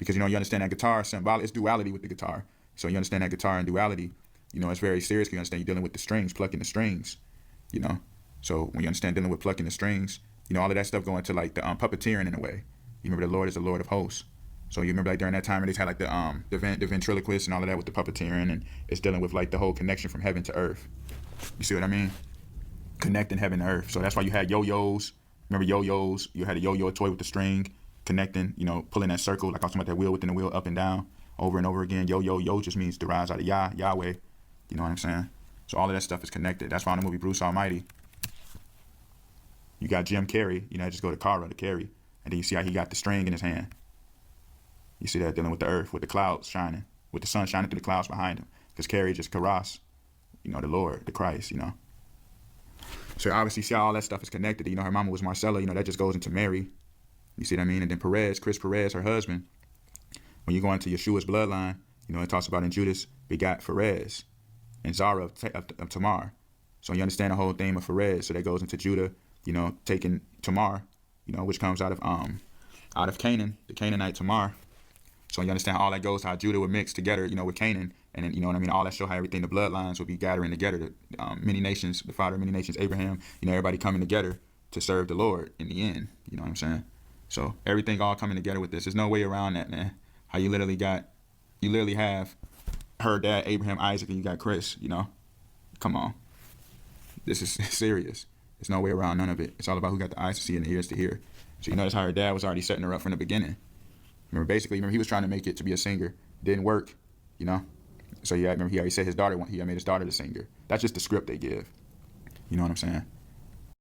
because, you know, you understand that guitar symbolic, it's duality with the guitar. So you understand that guitar and duality, you know, it's very serious. You understand you're dealing with the strings, plucking the strings, you know. So when you understand dealing with plucking the strings, you know, all of that stuff going to like the puppeteering in a way. You remember the Lord is the Lord of hosts. So you remember like during that time when they had like the ventriloquist and all of that with the puppeteering, and it's dealing with like the whole connection from heaven to earth. You see what I mean? Connecting heaven to earth. So that's why you had yo-yos. Remember yo-yos? You had a yo-yo toy with the string connecting, you know, pulling that circle, like I was talking about that wheel within the wheel up and down over and over again. Yo just means derives out of Yahweh. You know what I'm saying? So all of that stuff is connected. That's why in the movie Bruce Almighty, you got Jim Carrey, you know, just go to Kara to carry. And then you see how he got the string in his hand. You see that dealing with the earth, with the clouds shining, with the sun shining through the clouds behind him. Because Carrey just Karas, you know, the Lord, the Christ, you know. So obviously you see how all that stuff is connected. You know, her mama was Marcella, you know, that just goes into Mary. You see what I mean? And then Chris Perez, her husband, when you go into Yeshua's bloodline, you know, it talks about in Judas begot Perez and Zara of Tamar. So you understand the whole theme of Perez. So that goes into Judah, you know, taking Tamar, you know, which comes out of Canaan, the Canaanite Tamar. So you understand how all that goes, how Judah would mix together, you know, with Canaan. And then, you know what I mean, all that show how everything, the bloodlines would be gathering together. Many nations, the father of many nations, Abraham, you know, everybody coming together to serve the Lord in the end. You know what I'm saying? So everything all coming together with this. There's no way around that, man. How you literally have her dad, Abraham, Isaac, and you got Chris, you know? Come on. This is serious. There's no way around none of it. It's all about who got the eyes to see and the ears to hear. So you notice how her dad was already setting her up from the beginning. Remember, he was trying to make it to be a singer. Didn't work, you know? So yeah, remember he already said he made his daughter the singer. That's just the script they give. You know what I'm saying?